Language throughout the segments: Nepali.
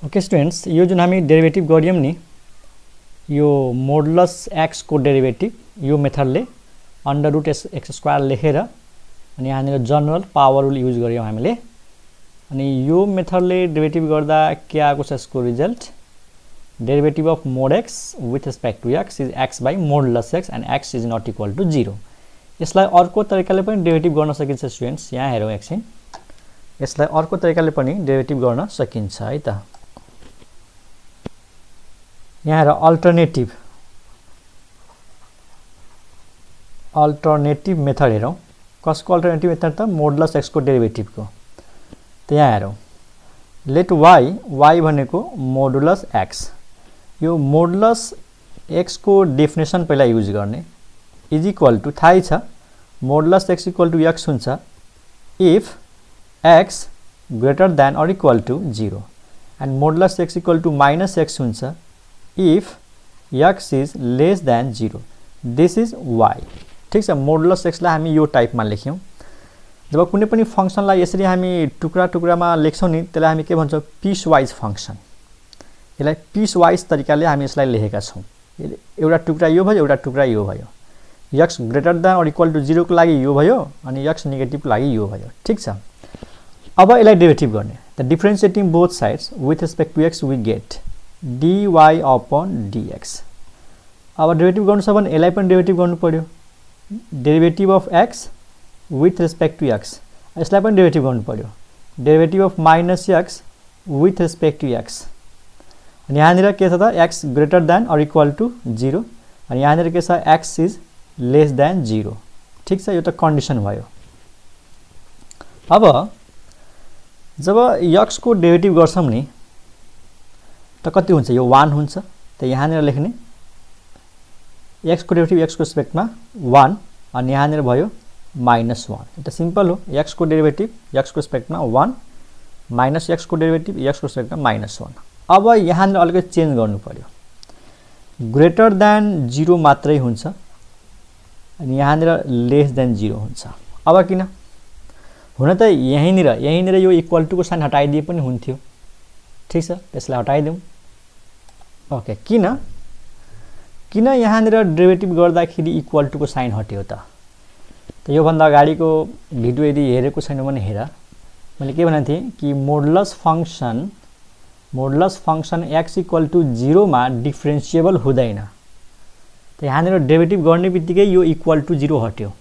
ओके स्टुडेन्ट्स, यो जुन हामी डेरिभेटिभ गर्यौं नि, यो मोडुलस x को डेरिभेटिभ यो मेथडले अंडर रूट x स्क्वायर लेखेर अनि यहाँनिर जनरल पावर रुल युज गर्यौं हामीले। अनि यो मेथडले डेरिभेटिभ गर्दा के आएको छ यसको result? Derivative of mod x with respect to x is x by modulus x and x is not equal to 0। यसलाई अर्को तरिकाले पनि डेरिभेटिभ गर्न सकिन्छ स्टुडेन्ट्स। यहाँ हेरौँ एकछिन, यसलाई अर्को तरिकाले पनि डेरिभेटिभ गर्न सकिन्छ है त। यहाँ हेर, अल्टरनेटिभ मेथड हेरौँ। कसको अल्टरनेटिभ मेथड त? मोडुलस x को डेरिभेटिभ को। त यहाँ हेरौँ, लेट y भनेको मोडुलस x, यो मोडुलस x को डेफिनेसन पहिला युज गर्ने, इज इक्वल टु थाहै छ modulus x equal to x हुन्छ if x greater than or equal to 0 and modulus x equal to minus x हुन्छ if x is less than 0। This is y। ठीक छ, मोडुलस x लाई हामी यो टाइपमा लेख्यौं। जब कुनै पनि फंक्सनलाई यसरी हामी टुक्रा टुक्रामा लेख्छौं नि, त्यसलाई हामी के भन्छौं? Piece wise function. यसलाई पीस वाइज तरिकाले हामी यसलाई लेखेका छौं। एउटा टुक्रा यो भयो, एउटा टुक्रा यो भयो। x greater than or equal to 0 को लागि यो भयो अनि x नेगेटिभ को लागि यो भयो। ठीक छ, अब यसलाई डेरिभेटिभ गर्ने। The differentiating both sides with respect to x we get dy upon dx। अब डेरिभेटिभ गर्नु छ भने यसलाई पनि डेरिभेटिभ गर्नु पर्यो। Derivative of x with respect to x, यसलाई पनि डेरिभेटिभ गर्नु पर्यो। Derivative of minus x with respect to x। अनि यहाँनिर के छ त? x greater than or equal to 0 अनि यहाँनिर के छ? x is less than 0। ठीक छ, यो त कन्डिसन भयो। अब जब x को डेरिभेटिभ गर्छौं नि त कति हुन्छ? यो 1 हुन्छ। त यहाँनिर लेख्ने x को डेरिभेटिभ x को रेस्पेक्टमा 1 अनि यहाँनिर भयो -1। त सिम्पल हो, x को डेरिभेटिभ x को रेस्पेक्टमा 1 माइनस x को डेरिभेटिभ x को रेस्पेक्टमा -1। अब यहाँनिर अलिकति चेन्ज गर्नु पर्यो। ग्रेटर देन 0 मात्रै हुन्छ अनि यहाँनिर लेस देन 0 हुन्छ। अब किन? हुन त यहीँनिर यो इक्वल टु को साइन हटाइदिए पनि हुन्थ्यो। ठीक छ, त्यसलाई हटाइदिउँ। ओके, किन यहाँनिर डेरिभेटिभ गर्दाखेरि इक्वल टु को साइन हट्यो त? यो भन्दा अगाडिको भिडियो यदि हेरेको छैन भने हेर, मैले के भनेको थिएँ कि modulus function x equal to 0 मा डिफरेन्शिएबल हुँदैन। त यहाँनिर डेरिभेटिभ गर्ने बित्तिकै यो इक्वल टु 0 हट्यो।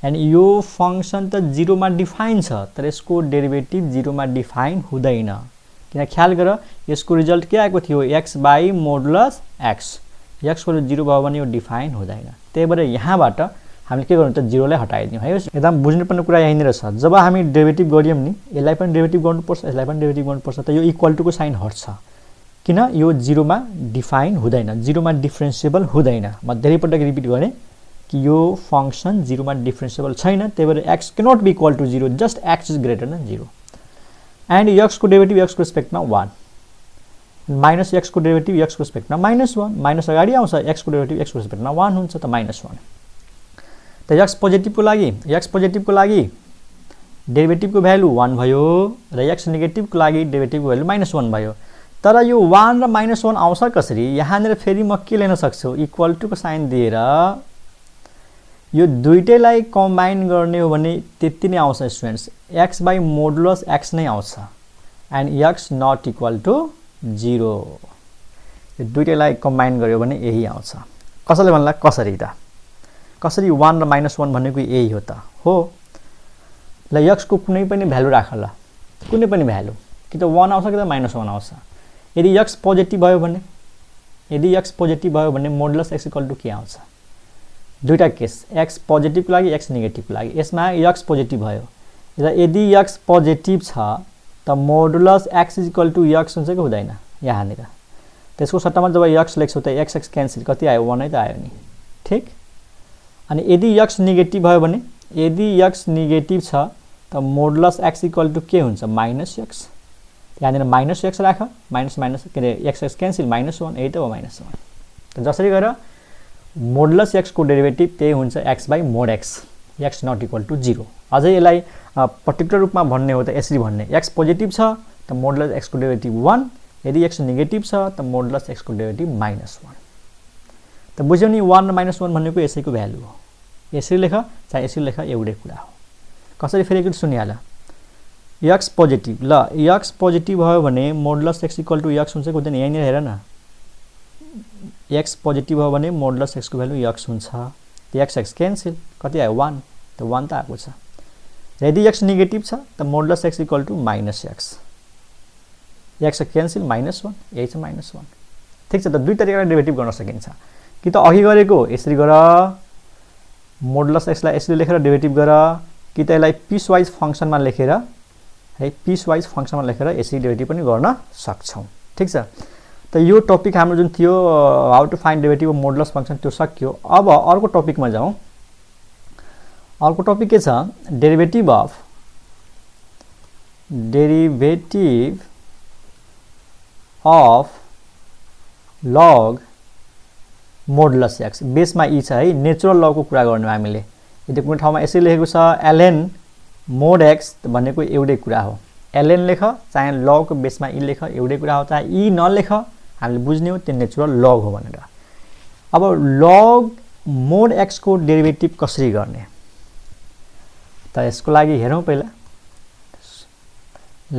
अनि यो फंक्सन त 0 मा डिफाइन छ, तर यसको डेरिभेटिभ 0 मा डिफाइन हुँदैन। किन? ख्याल गर, यसको रिजल्ट के आएको थियो? x by modulus x। x को 0 भयो भने यो डिफाइन हुँदैन। त्यही भएर यहाँबाट हामीले के गर्नु त? 0 लाई हटाइदियौँ है। एकदम बुझ्नुपर्ने कुरा यहीँनिर छ। जब हामी डेरिभेटिभ गर्यौं नि, यसलाई पनि डेरिभेटिभ गर्नुपर्छ, यसलाई पनि डेरिभेटिभ गर्नुपर्छ, त यो इक्वल टु को साइन हट्छ। किन? यो 0 मा डिफाइन हुँदैन, 0 मा डिफरेन्शिएबल हुँदैन। म धेरै पटक रिपिट गरेँ कि यो फंक्सन 0 मा डिफरेन्शिएबल छैन। त्यही भएर x cannot be equal to 0, just x is greater than 0। And x को डेरिभेटिभ x को रेस्पेक्टमा 1 माइनस x को डेरिभेटिभ x को रेस्पेक्टमा -1। माइनस अगाडि आउँछ, x को डेरिभेटिभ x को रेस्पेक्टमा 1 हुन्छ, त -1। त x पोजिटिभको लागि डेरिभेटिभको भ्यालु 1 भयो र x नेगेटिभको लागि डेरिभेटिभको भ्यालु -1 भयो। तर यो 1 र -1 आउँछ कसरी? यहाँनिर फेरि म के लेख्न सक्छु? इक्वल टु को साइन दिएर यो दुईटैलाई कम्बाइन गर्ने हो भने त्यति नै आउँछ students. x by modulus x नै आउँछ and x not equal to 0। यो दुईटैलाई कम्बाइन गर्यो भने यही आउँछ। कसैले भन्ला कसरी त? कसरी 1 र -1 भनेको यही हो त? हो, ल x को कुनै पनि भ्यालु राख, ल कुनै पनि भ्यालु, कि त 1 आउँछ कि त -1 आउँछ। यदि x पोजिटिभ भयो भने मोडुलस x इक्वल टु के आउँछ? दुईटा केस, x पोजिटिभको लागि x नेगेटिभको लागि। यसमा x पोजिटिभ भयो र यदि x पोजिटिभ छ त modulus x equal to x हुन्छ कि हुँदैन? यहाँनिर त्यसको सट्टामा जब x लेख्छौ त x क्यान्सल, कति आयो? 1 नै त आयो नि। ठीक, अनि यदि x नेगेटिभ भयो भने, यदि x नेगेटिभ छ त मोडुलस x इक्वल टु के हुन्छ? -x। यहाँनिर -x राख, माइनस के अरे x क्यान्सल, -1, यही त हो -1। त जसरी गरेर मोडुलस x को डेरिभेटिभ त्यही हुन्छ x by mod x, x not equal to 0। अझै यसलाई पर्टिकुलर रूपमा भन्ने हो त यसरी भन्ने, x पोजिटिभ छ त मोडुलस x को डेरिभेटिभ 1, यदि x नेगेटिभ छ त मोडुलस x को डेरिभेटिभ -1 त बुझ्यौ नि 1 र -1 भनेको यसैको भ्यालु हो यसरी लेख चाहे यसरी लेख एउटै कुरा हो कसरी फेरि एकचोटि सुनिहाल x पोजिटिभ ल x पोजिटिभ भयो भने modulus x equal to x हुन्छ कि हुँदैन यहीँनिर हेर न x पोजिटिभ भयो भने मोडुलस x को भ्यालु x हुन्छ x क्यान्सल कति आयो 1 त 1 त आएको छ यदि x नेगेटिभ छ त modulus x equal to -x x cancel -1 यही छ -1 ठीक छ त दुई तरिकाले डेरिभेटिभ गर्न सकिन्छ कि त अघि गरेको यसरी गर मोडुलस x लाई यसरी लेखेर डेरिभेटिभ गर कि त यसलाई पीस वाइज फंक्सनमा लेखेर है पीस वाइज फंक्सनमा लेखेर यसरी डेरिभेटिभ पनि गर्न सक्छौ ठीक छ त यो टपिक हाम्रो जुन थियो how to find derivative of modulus function त्यो सकियो अब अर्को टपिकमा जाउँ अर्को टपिक के छ derivative of log modulus x बेसमा ई छ है नेचुरल लग को कुरा गर्नु हामीले यदि कुनै ठाउँमा यसरी लेखेको छ ln mod x भनेको एउटै कुरा हो ln लेख चाहे लग को बेसमा ई लेख एउटै कुरा हो चाहे ई नलेख हामीले बुझ्ने हो त्यो नेचुरल लग हो भनेर अब लग mod x को डेरिभेटिभ कसरी गर्ने त यसको लागि हेरौं पहिला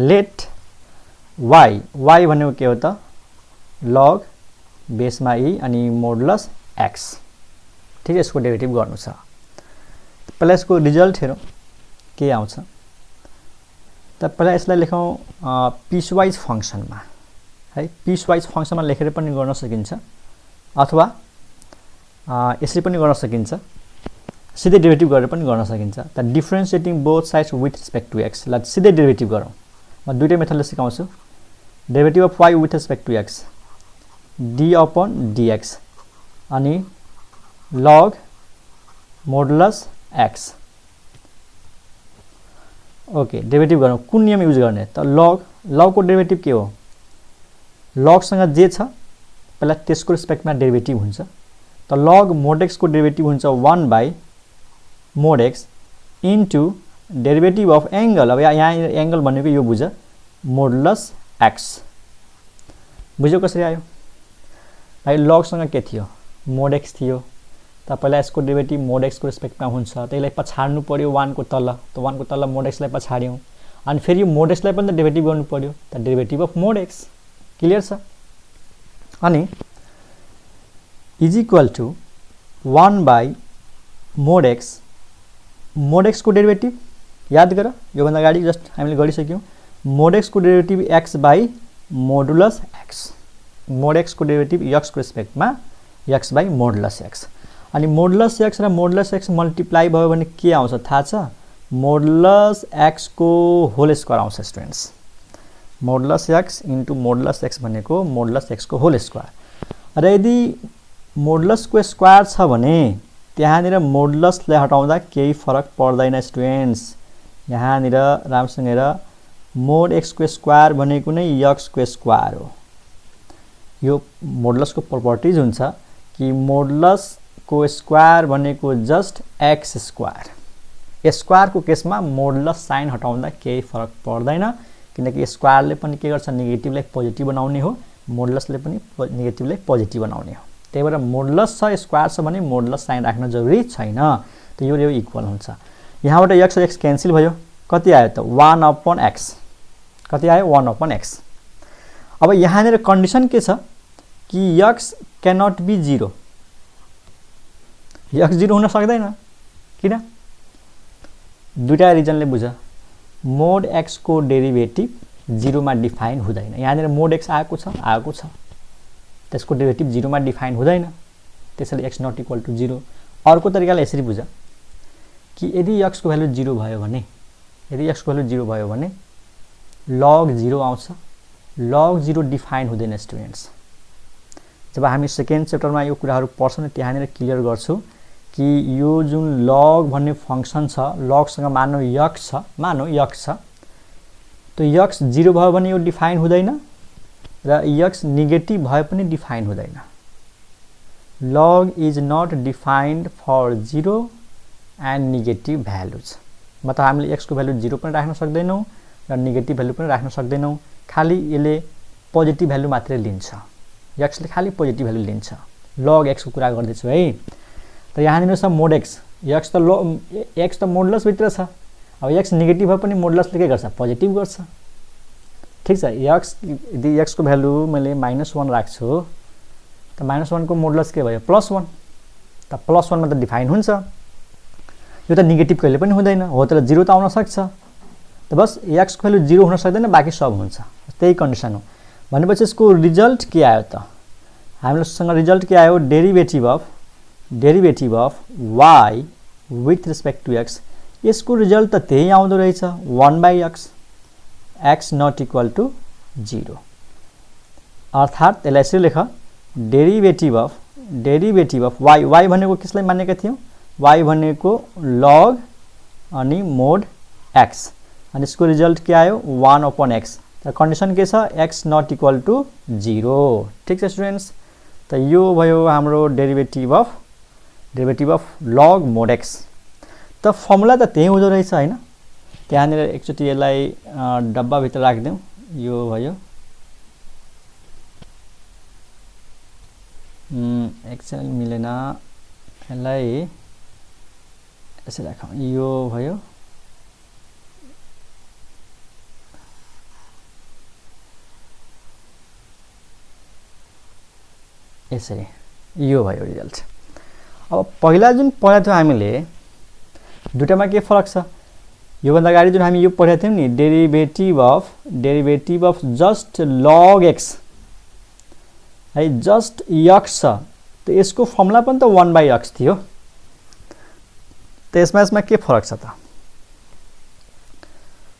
लेट y भनेको के हो त log बेसमा ई अनि मोडुलस x ठीक है यसको डेरिभेटिभ गर्नु छ पहिला यसको रिजल्ट हेरौं के आउँछ त पहिला यसलाई लेखौं पीस वाइज फंक्सनमा है पीस वाइज फंक्सनमा लेखेर पनि गर्न सकिन्छ अथवा यसरी पनि गर्न सकिन्छ सिधै डेरिभेटिभ गरेर पनि गर्न सकिन्छ त differentiating both sides with respect to x ल सिधै डेरिभेटिभ गरौँ म दुईटै मेथडले सिकाउँछु derivative of y with respect to x d upon dx अनि log modulus x okay derivative गरौँ कुन नियम युज गर्ने त log को डेरिभेटिभ के हो log सँग जे छ पहिला त्यसको रिस्पेक्टमा डेरिभेटिभ हुन्छ त log mod x को डेरिभेटिभ हुन्छ 1 by mod x into derivative of angle अब यहाँ एंगल भनेको यो बुझ मोडुलस x बुझ्यौ कसरी आयो भाइ log सँग के थियो mod x थियो त पहिला यसको डेरिभेटिभ mod x को रिस्पेक्टमा हुन्छ त्यसलाई पछाड्नु पर्यो 1 को तल त 1 को तल mod x लाई पछाड्यौ अनि फेरि mod x लाई पनि त डेरिभेटिभ गर्नु पर्यो त derivative of mod x clear छ अनि is equal to 1 by mod x को डेरिभेटिभ याद गर यो भन्दा अगाडि जस्ट हामीले गरिसक्यौ mod x को derivative x by modulus x mod x को डेरिभेटिभ x को रिस्पेक्टमा x by मोडुलस x अनि मोडुलस x र मोडुलस x मल्टिप्लाई भयो भने के आउँछ थाहा छ मोडुलस x को होल स्क्वायर आउँछ students modulus x into modulus x भनेको मोडुलस x को होल स्क्वायर र यदि मोडुलस को स्क्वायर छ भने त्यहाँनिर मोडुलसलाई हटाउँदा केही फरक पर्दैन स्टुडेन्ट्स यहाँनिर राम्रोसँग हेर mod x को स्क्वायर भनेको नै x को स्क्वायर हो यो मोडुलस को प्रपर्टीज हुन्छ कि मोडुलस को स्क्वायर भनेको जस्ट x स्क्वायर स्क्वायर को केसमा मोडुलस साइन हटाउँदा केही फरक पर्दैन किनकि स्क्वायरले पनि के गर्छ नेगेटिभलाई पोजिटिभ बनाउने हो मोडुलसले पनि नेगेटिभलाई पोजिटिभ बनाउने हो त्यही भएर मोडुलस छ स्क्वायर छ भने मोडुलस साइन राख्न जरुरी छैन त यो इक्वल हुन्छ यहाँबाट x र x क्यान्सल भयो कति आयो त 1 upon x कति आयो 1 upon x अब यहाँनिर कन्डिसन के छ कि x क्यानट बी 0 x 0 हुन सक्दैन किन दुईटा रिजनले बुझ mod x को डेरिभेटिभ 0 मा डिफाइन हुँदैन यहाँनिर mod x आएको छ त्यसको डेरिभेटिभ 0 मा डिफाइन हुँदैन त्यसैले x नट इक्वल टु 0 अर्को तरिकाले यसरी बुझ कि यदि x को भ्यालु 0 भयो भने log 0 आउँछ log 0 डिफाइन हुँदैन स्टुडेन्ट्स जब हामी सेकेन्ड च्याप्टरमा यो कुराहरु पढ्छौं त्यहाँनिर क्लियर गर्छु कि यो जुन log भन्ने फंक्सन छ log सँग मानौ x छ त x 0 भयो भने यो डिफाइन हुँदैन र x नेगेटिभ भए पनि डिफाइन हुँदैन log is not defined for 0 and negative values मतलब हामीले x को भ्यालु 0 पनि राख्न सक्दैनौ र नेगेटिभ भ्यालु पनि राख्न सक्दैनौ खाली यसले पोजिटिभ भ्यालु मात्रै लिन्छ, x ले खाली पोजिटिभ भ्यालु लिन्छ। log x को कुरा गर्दैछु है। त यहाँनिर छ mod x, x त मोडुलस भित्र छ। अब x नेगेटिभ भए पनि मोडुलसले के गर्छ, पोजिटिभ गर्छ। ठीक छ, x यदि x को भ्यालु मैले -1 राख्छु त -1 को मोडुलस के भयो, +1। त +1 मा त डिफाइन हुन्छ, यो त नेगेटिभ कहिले पनि हुँदैन, हो तर 0 त आउन सक्छ। त बस x को भ्यालु 0 हुन सक्दैन, बाँकी सब हुन्छ, त्यही कन्डिसन हो। भनेपछि यसको रिजल्ट के आयो त, हामीसँग रिजल्ट के आयो, derivative of y with respect to x। यसको रिजल्ट त त्यही आउँदो रहेछ, 1/x, x not equal to 0। अर्थात् यसलाई यसरी लेख, डेरिभेटिभ अफ y भनेको कसलाई मानेका थियौँ, y भनेको log अनि mod x, अनि यसको रिजल्ट के आयो 1/x। त कन्डिसन के छ, x नट इक्वल टु 0। ठीक छ स्टुडेन्ट्स, त यो भयो हाम्रो derivative of log mod x। त फर्मुला त त्यही हुँदो रहेछ हैन। त्यहाँनिर एकचोटि यसलाई डब्बाभित्र राखिदिउँ, यो भयो एक्सेल मिलेन, यसलाई यसरी राखौँ, यो भयो यसरी, यो भयो रिजल्ट। अब पहिला जुन पढाएको थियौँ हामीले, दुईटामा के फरक छ, योभन्दा अगाडि जुन हामी यो पढाएको थियौँ नि, derivative of just log x है, जस्ट x छ, त यसको फर्मुला पनि त 1/x थियो। त यसमा के फरक छ त,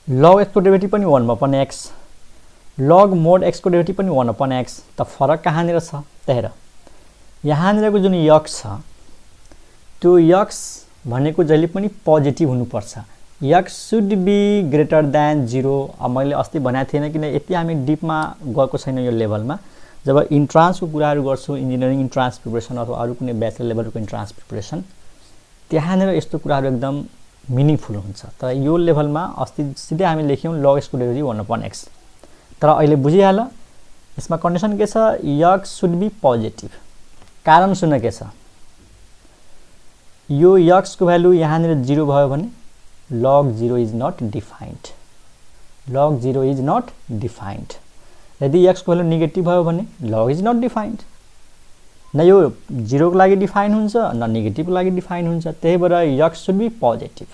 log x को डेरिभेटिभ पनि 1/x, log mod x को डेरिभेटिभ पनि 1/x। त फरक कहाँनिर छ त हेर, यहाँनिरको जुन x छ, त्यो x भनेको जहिले पनि पोजिटिभ हुनुपर्छ, x should be greater than 0। अब मैले अस्ति भनेको थिएन, किन यति हामी डिपमा गएको छैन यो लेभलमा। जब इन्ट्रान्सको कुराहरू गर्छु, इन्जिनियरिङ इन्ट्रान्स प्रिपरेसन अथवा अरू कुनै ब्याचलर लेभलको इन्ट्रान्स प्रिपरेसन, त्यहाँनिर यस्तो कुराहरू एकदम मिनिङफुल हुन्छ। तर यो लेभलमा अस्ति सिधै हामी लेख्यौँ log x को डेरिभेटिभ 1/x, तर अहिले बुझिहाल यसमा कन्डिसन के छ, x सुड बी पोजिटिभ। कारण सुन के छ, यो x को भ्यालु यहाँनिर 0 भयो भने log 0 is not defined, log 0 is not defined. यदि x को भ्यालु नेगेटिभ भयो भने log इज नट डिफाइन्ड, न यो 0 को लागि डिफाइन हुन्छ न नेगेटिभ को लागि डिफाइन हुन्छ, त्यही भएर x सुड बी पोजिटिभ।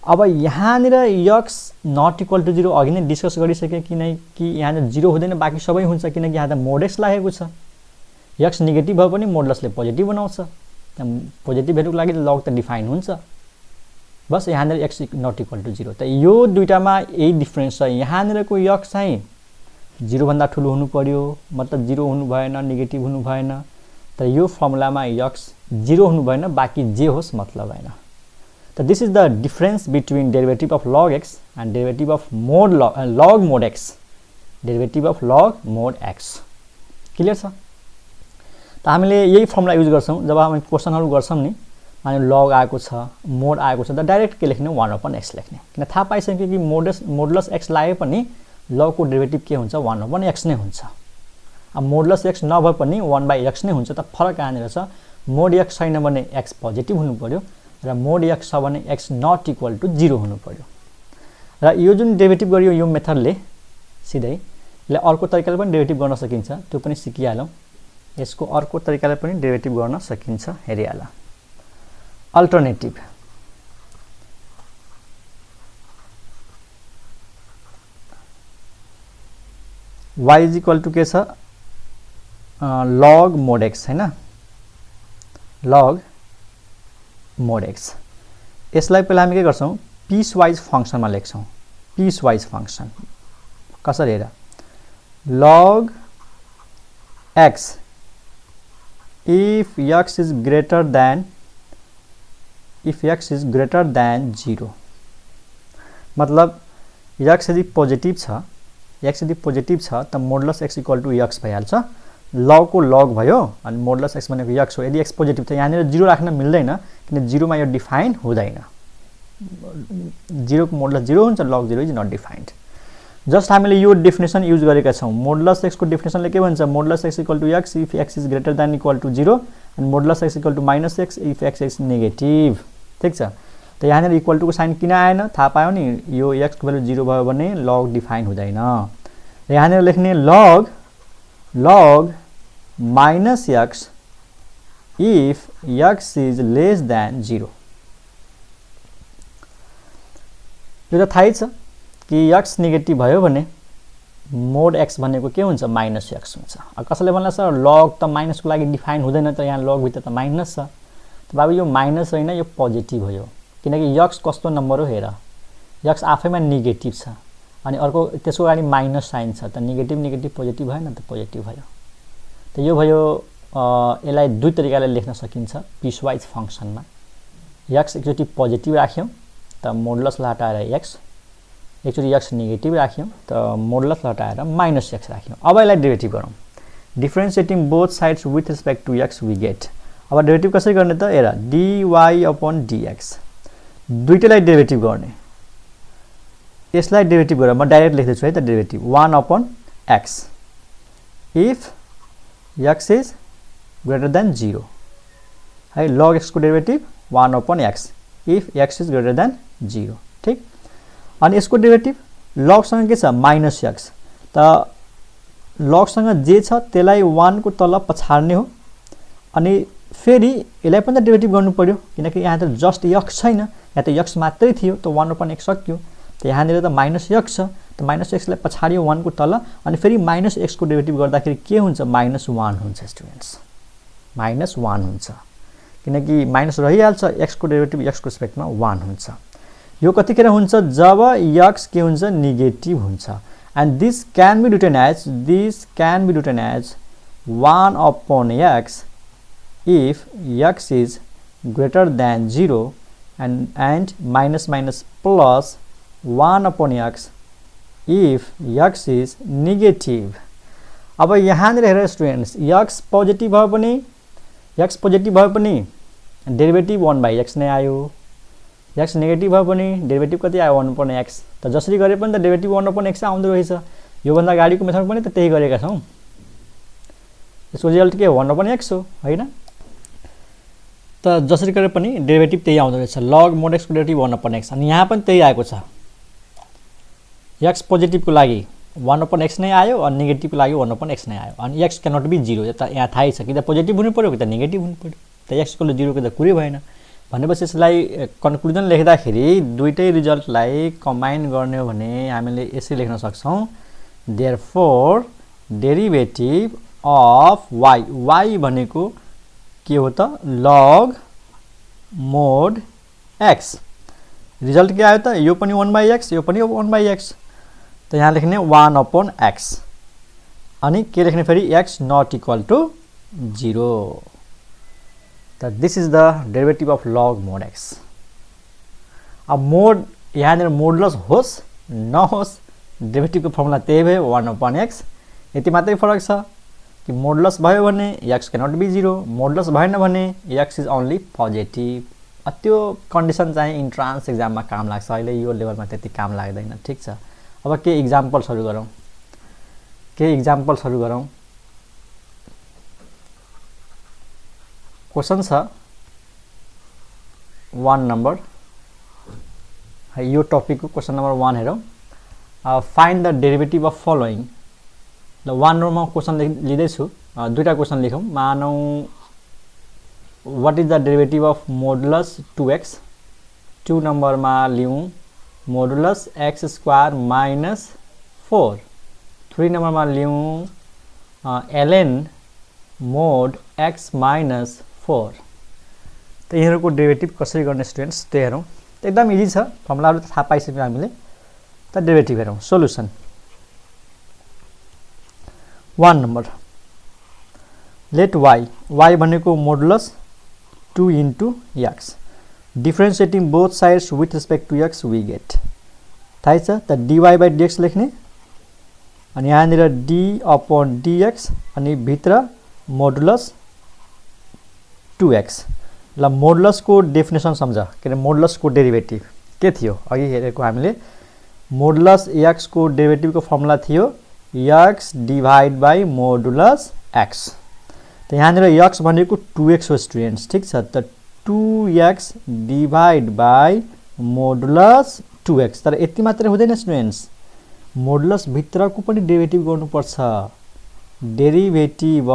अब यहाँनिर x नट इक्वल टु 0 अघि नै डिस्कस गरिसके, किनकि यहाँनिर 0 हुँदैन, बाँकी सबै हुन्छ, किनकि यहाँ त mod x लागेको छ। x नेगेटिभ भयो पनि मोडुलसले पोजिटिभ बनाउँछ, पोजिटिभ भ्यालुको लागि log त डिफाइन हुन्छ। बस यहाँनिर x नट इक्वल टु 0। त यो दुईटामा यही डिफरेन्स छ, यहाँनिरको x चाहिँ 0 भन्दा ठुलो हुनु पर्यो, मतलब 0 हुनु भएन, नेगेटिभ हुनु भएन। तर यो फर्मुलामा x 0 हुनु भएन, बाँकी जे होस् मतलब भएन। त this is the difference between derivative of log x and derivative of log mod x, derivative of log mod x। Clear छ? त हामीले यही फर्मुला युज गर्छौँ जब हामी क्वेसनहरू गर्छौँ नि, माने log आएको छ, mod आएको छ, त डाइरेक्ट के लेख्ने, 1/x लेख्ने, किन थाहा पाइसक्यो कि मोडुलस x लाए पनि log को डेरिभेटिभ के हुन्छ, 1/x नै हुन्छ। अब मोडुलस x नभए पनि 1/x नै हुन्छ। त फरक कहाँनिर छ, mod x छैन भने x पोजिटिभ हुनु पर्यो, र mod x छ भने x नट इक्वल टु 0 हुनु पर्यो। र यो जुन डेरिभेटिभ गरियो यो मेथडले सिधै, यसलाई अर्को तरिकाले पनि डेरिभेटिभ गर्न सकिन्छ, त्यो पनि सिकिहालौँ। यसको अर्को तरिकाले पनि डेरिभेटिभ गर्न सकिन्छ, हेरिहाल। Alternative, y is equal to के छ, log mod x हैन, log mod x। यसलाई पहिला हामी के गर्छौँ, पीस वाइज फंक्सनमा लेख्छौँ। पीस वाइज फंक्सन कसरी हेर, log x if x is greater than 0, मतलब x यदि पोजिटिभ छ त modulus x equal to x भइहाल्छ, log को log भयो अनि मोडुलस x भनेको x हो। यदि x पोजिटिभ छ, यहाँनिर 0 राख्न मिल्दैन, किन 0 मा यो डिफाइन हुँदैन, 0 को मोडुलस 0 हुन्छ, log 0 is not defined. Just हामीले यो डेफिनेसन युज गरेका छौँ। मोडुलस एक्स को डेफिनेसनले के भन्छ, modulus x equal to x if x is greater than equal to 0 and modulus x equal to minus x if x is negative. ठिक छ, त यहाँनिर इक्वल टुको साइन किन आएन थाहा पायो नि, यो एक्स को भ्यालु 0 भयो भने लग डिफाइन हुँदैन। यहाँनिर लेख्ने log minus x if x is less than 0। यो त थाहै छ कि एक्स नेगेटिभ भयो भने मोड एक्स भनेको के हुन्छ, माइनस एक्स हुन्छ। कसैले भन्ला सर लग त माइनसको लागि डिफाइन हुँदैन त, यहाँ लग भित्र त माइनस छ। त बाबु यो माइनस होइन, यो पोजिटिभ हो यो, किनकि एक्स कस्तो नम्बर हो हेर, एक्स आफैमा नेगेटिभ छ अनि अर्को त्यसको अगाडि माइनस साइन छ, त नेगेटिभ नेगेटिभ पोजिटिभ भएन त, पोजिटिभ भयो। त यो भयो, यसलाई दुई तरिकाले लेख्न सकिन्छ पिसवाइज फङ्सनमा। एक्स एकचोटि पोजिटिभ राख्यौँ त मोडुलसलाई हटाएर एक्स, एकचोटि एक्स नेगेटिभ राख्यौँ त मोडुलसलाई हटाएर माइनस एक्स राख्यौँ। अब यसलाई डेरिभेटिभ गरौँ, differentiating both sides with respect to x we get. अब डेरिभेटिभ कसरी गर्ने त, हेर dy अपन dx, दुईटैलाई डेरिभेटिभ गर्ने। यसलाई डेरिभेटिभ गरेर म डाइरेक्ट लेख्दैछु है त, derivative 1 upon x if x is greater than 0 है, लग एक्स को derivative 1 upon x if x is greater than 0। ठिक, अनि यसको डेरिभेटिभ लगसँग के छ, माइनस एक्स, त लगसँग जे छ त्यसलाई 1 को तल पछाड्ने हो अनि फेरि यसलाई पनि त डेरिभेटिभ गर्नु पर्यो, किनकि यहाँ त जस्ट एक्स छैन, यहाँ त एक्स मात्रै थियो, त 1 अपन एक्स सक्यो। त यहाँनिर त माइनस एक्स छ, त माइनस एक्सलाई पछाड्यो 1 को तल अनि फेरि माइनस एक्स को डेरिभेटिभ गर्दाखेरि के हुन्छ, माइनस 1 हुन्छ स्टुडेन्ट्स, माइनस 1 हुन्छ, किनकि माइनस रहिहाल्छ, एक्स को डेरिभेटिभ एक्स को रिस्पेक्टमा 1 हुन्छ। यो कतिखेर हुन्छ, जब एक्स के हुन्छ, नेगेटिभ हुन्छ। And this can be written as 1 upon x if x is greater than 0 and minus minus plus 1 upon x if x is negative। अब यहाँनिर हेर स्टुडेन्ट्स, x पोजिटिभ भयो पनि डेरिभेटिभ 1/x नै आयो, x नेगेटिभ भयो पनि डेरिभेटिभ कति आयो, 1 upon x। त जसरी गरे पनि त डेरिभेटिभ 1 upon x आउँदो रहेछ। योभन्दा अगाडिको मेथड पनि त त्यही गरेका छौँ, यसको रिजल्ट के 1 upon x हो होइन। त जसरी गरे पनि डेरिभेटिभ त्यही आउँदो रहेछ, लग मोड एक्स को डेरिभेटिभ 1 upon x, अनि यहाँ पनि त्यही आएको छ। एक्स पोजिटिभको लागि 1 upon x नै आयो अनि नेगेटिभको लागि 1 upon x नै आयो, अनि x क्यानट बी 0, त यहाँ थाहै छ कि त पोजिटिभ हुनु पर्यो कि त नेगेटिभ हुनु पर्यो, त x इक्वल टु 0 त कुरै भएन। भनेपछि यसलाई कन्क्लुजन लेख्दाखेरि दुईटै रिजल्टलाई कम्बाइन गर्ने हो भने हामीले यसरी लेख्न सक्छौँ, देयरफोर डेरिभेटिभ अफ y भनेको के हो त, लग मोड एक्स। रिजल्ट के आयो त, यो पनि 1/x, यो पनि 1/x, त यहाँ लेख्ने 1 अपन एक्स अनि के लेख्ने फेरि x नट इक्वल टु 0। त this is the derivative of log mod x. अब मोड यहाँनिर मोडुलस होस् नहोस्, डेरिभेटिभको फर्मुला त्यही भयो 1 अपन एक्स। यति मात्रै फरक छ कि मोडुलस भयो भने x क्यानट बी 0, मोडुलस भएन भने x इज ओन्ली पोजिटिभ। त्यो कन्डिसन चाहिँ इन्ट्रान्स एक्जाममा काम लाग्छ, अहिले यो लेभलमा त्यति काम लाग्दैन। ठिक छ, अब के इक्जाम्पल्सहरू गरौँ, क्वेसन छ 1 नम्बर है, यो टपिकको क्वेसन नम्बर 1 हेरौँ। Find the derivative of following. ल 1 नम्बरमा क्वेसन लिँदैछु, दुईटा क्वेसन लेखौँ। मानौँ what is the derivative of modulus 2x, 2 नम्बरमा लिउँ मोडुलस x स्क्वायर माइनस 4, 3 नम्बरमा लिउँ ln मोड x माइनस 4। त यिनीहरूको डेरिभेटिभ कसरी गर्ने स्टुडेन्ट्स त्यो हेरौँ। एकदम इजी छ, फर्मुलाहरू त थाहा पाइसक्यौँ हामीले। त डेरिभेटिभ हेरौँ, सोल्युसन 1 नम्बर, लेट y भनेको modulus 2 into x, differentiating both sides with respect to x we get. थाहै छ त dy/dx लेख्ने, अनि यहाँनिर d अपन dx अनि भित्र मोडुलस 2x। ल मोडुलसको डेफिनेसन सम्झ, के अरे मोडुलसको डेरिभेटिभ के थियो, अघि हेरेको हामीले मोडुलस x को डेरिभेटिभ को फर्मुला थियो x divide by modulus x। त यहाँनिर x भनेको 2x हो स्टुडेन्ट्स, ठीक छ। त 2x divide by modulus 2x। तर यति मात्र हुँदैन स्टुडेन्ट्स, मोडुलस भित्रको पनि डेरिभेटिभ गर्नुपर्छ। Derivative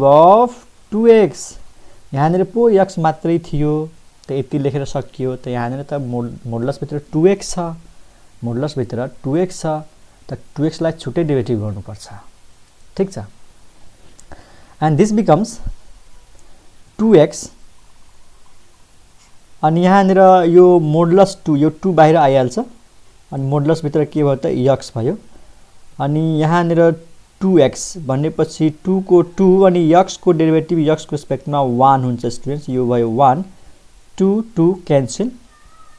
of 2x। यहाँनिर पो x मात्रै थियो, त यति लेखेर सकियो। त यहाँनिर त मोडुलस भित्र 2x छ, मोडुलस भित्र 2x छ, त 2x लाई छुट्टै डेरिभेटिभ गर्नुपर्छ, ठीक छ। And this becomes 2x। अनि यहाँनिर यो मोडुलस 2, यो 2 बाहिर आइहाल्छ, अनि मोडुलस भित्र के भयो त x भयो। अनि यहाँनिर 2x भनेपछि 2 को 2 अनि x को डेरिभेटिभ x को रेस्पेक्टमा 1 हुन्छ स्टुडेन्ट्स, यो भयो 1। 2 2 क्यान्सल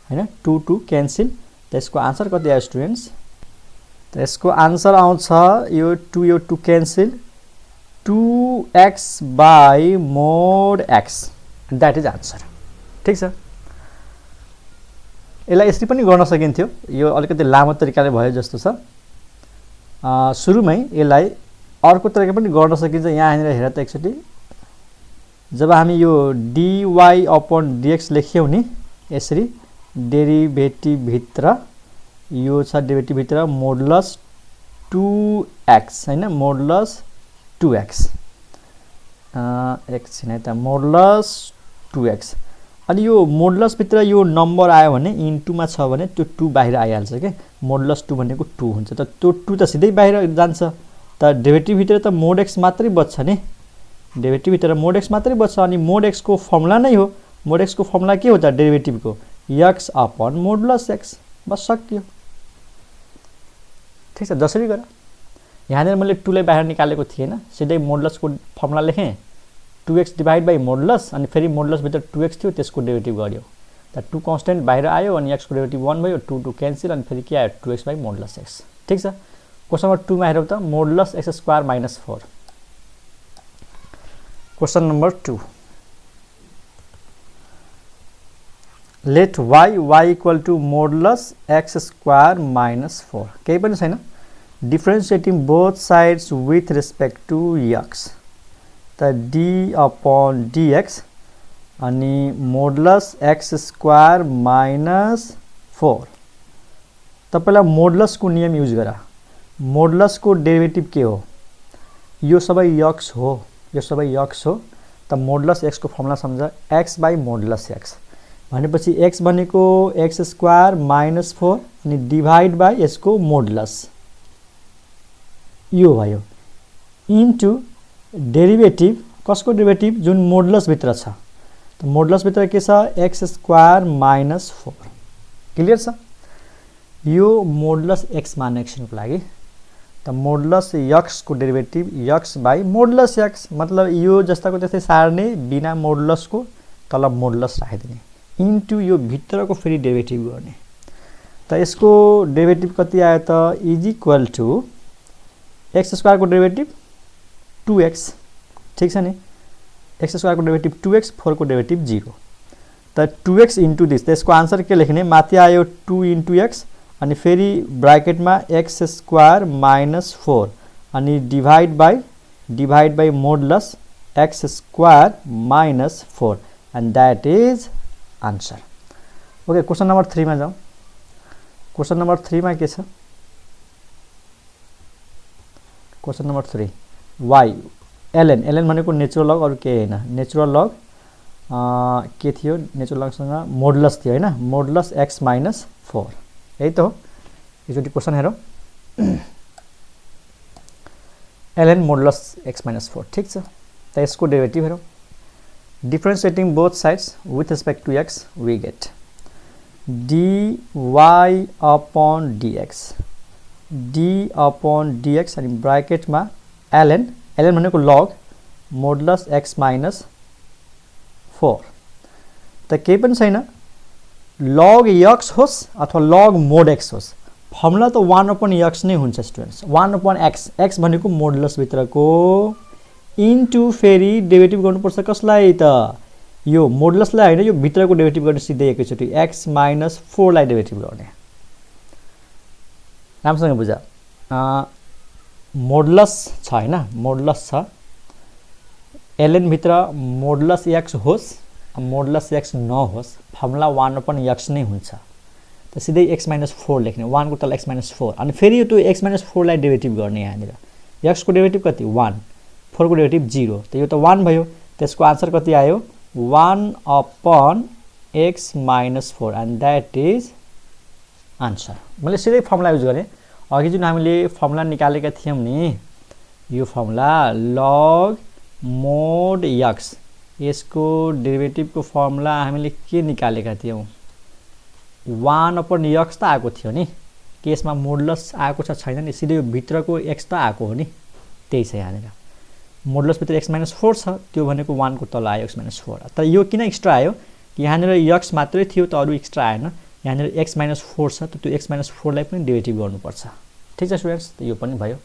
हैन, 2 2 क्यान्सल। त यसको आन्सर कति आयो स्टुडेन्ट्स? त यसको आन्सर आउँछ यो 2 cancel 2x by mod x, that is answer, ठीक छ। यसलाई यसरी पनि गर्न सकिन्थ्यो, यो अलिकति लामो तरिकाले भयो जस्तो छ। सुरुमै यसलाई अर्को तरिका पनि गर्न सकिन्छ। यहाँनिर हेर त एकचोटि, जब हामी यो dy अपन dx लेख्यौं नि यसरी, डेरिभेटिभ भित्र यो छ डेरिभेटिभ भित्र मोडुलस 2x हैन, मोडुलस 2x एकछिन है त, मोडुलस 2x। अनि यो मोडुलस भित्र यो नम्बर आयो भने इन्टुमा छ भने त्यो 2 बाहिर आइहाल्छ के, मोडुलस 2 भनेको 2 हुन्छ। त त्यो 2 त सिधै बाहिर जान्छ, त डेरिभेटिभ भित्र त मोड x मात्रै बच्छ नि, डेरिभेटिभ भित्र मोड x मात्रै बच्छ। अनि मोड x को फर्मुला नै हो, मोड x को फर्मुला के हो त डेरिभेटिभको x अपन मोडुलस x, बस सकियो, ठीक छ। जसरी गर, यहाँनिर मैले 2 लाई बाहिर निकालेको थिएन, सिधै मोडुलसको फर्मुला लेखेँ 2x डिभाइड बाई मोडुलस, अनि फेरि मोडुलस भित्र 2x थियो त्यसको डेरिभेटिभ गर्यो। त 2 कन्स्टेन्ट बाहिर आयो अनि x को डेरिभेटिभ 1 भयो, 2 2 क्यान्सल, अनि फेरि के आयो 2x बाई मोडुलस x, ठीक छ। क्वेसन नम्बर 2 मा हेरौँ त, modulus x square minus 4। Question number 2, let y equal to modulus x square minus 4। केही पनि छैन, differentiating both sides with respect to x। त d अपन dx अनि मोडुलस x स्क्वायर माइनस 4। तपाईलाई मोडुलसको नियम युज गरा। मोडुलसको डेरिभेटिभ के हो? यो सबै x हो, यो सबै x हो। त मोडुलस x को फर्मुला सम्झ, x बाई मोडुलस x भनेपछि x भनेको x स्क्वायर माइनस 4 अनि डिभाइड बाई यसको मोडुलस, यो भयो, इन्टु डेरिभेटिभ कसको डेरिभेटिभ जुन मोडुलस भित्र छ। त मोडुलस भित्र के छ x स्क्वायर माइनस 4, क्लियर छ। यो मोडुलस x मान्ने एकछिनको लागि, त मोडुलस x को derivative x by modulus x, मतलब यो जस्ताको त्यस्तै सार्ने, बिना मोडुलसको तल मोडुलस राखिदिने, इन्टु यो भित्रको फेरि डेरिभेटिभ गर्ने। त यसको डेरिभेटिभ कति आयो त, is equal to x square को डेरिभेटिभ 2x, ठीक छ नि, x स्क्वायर को डेरिभेटिभ 2x, 4 को डेरिभेटिभ 0। त 2x इन्टु दिस, त्यसको आन्सर के लेख्ने, माथि आयो 2 इन्टु x अनि फेरि ब्राकेटमा x स्क्वायर माइनस 4 अनि divide by modulus x square minus 4, and that is answer. Okay, question number 3 मा जाउँ। क्वेसन नम्बर 3 मा के छ? क्वेसन नम्बर 3, y ln भनेको नेचुरल लग, अरु के हैन, नेचुरल लग के थियो, नेचुरल लगसँग मोडुलस थियो हैन, मोडुलस x माइनस 4, यही त हो। एकचोटि क्वेसन हेरौँ, ln मोडुलस x माइनस 4, ठीक छ। त यसको डेरिभेटिभ हेरौँ, differentiating both sides with respect to x, we get dy upon dx अनि ब्राकेटमा ln भनेको लग मोडुलस x माइनस 4। त केही पनि छैन, लग x होस् अथवा लग मोड x होस्, फर्मुला त 1 अपन x नै हुन्छ स्टुडेन्ट्स, 1 अपन x भनेको मोडुलस भित्रको, इन्टु फेरि डेरिभेटिभ गर्नुपर्छ कसलाई त, यो मोडुलसलाई हैन, यो भित्रको डेरिभेटिभ गर्ने सिधै एकैचोटि x माइनस 4 लाई डेरिभेटिभ गर्ने, राम्रोसँग बुझ मोडुलस छ हैन मोडुलस छ ln भित्र मोडुलस x होस् मोडुलस x नहोस् फर्मुला 1 मा पनि x नै हुन्छ त सिधै x - 4 लेख्ने 1 को तल x - 4 अनि फेरि यो x - 4 लाई डेरिभेटिभ गर्ने यहाँनिर x को डेरिभेटिभ कति 1 4 को डेरिभेटिभ 0 त यो त 1 भयो त्यसको आन्सर कति आयो 1 upon x - 4 and that is answer मैले सिधै फर्मुला युज गरे अघि जुन हामीले फर्मुला निकालेका थियौं नि यो फर्मुला log mod x यसको डेरिभेटिभ को फर्मुला हामीले के निकालेका थियौं 1 upon x त आएको थियो नि केसमा मोडुलस आएको छ छैन नि सिधै यो भित्रको x त आएको हो नि त्यही छ यहाँनिर मोडुलस भित्र x - 4 छ त्यो भनेको 1 को तल आयो x - 4 त यो किन एक्स्ट्रा आयो कि यहाँनिर x मात्रै थियो त अरु एक्स्ट्रा आएन यहाँनिर x - 4 छ त त्यो x - 4 लाई पनि डेरिभेटिभ गर्नुपर्छ ठीक छ स्टुडेन्ट्स त यो पनि भयो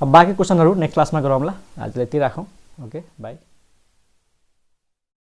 अब बाँकी क्वेशनहरु नेक्स्ट क्लासमा गरौँला आजलाई यति राखौं ओके बाइ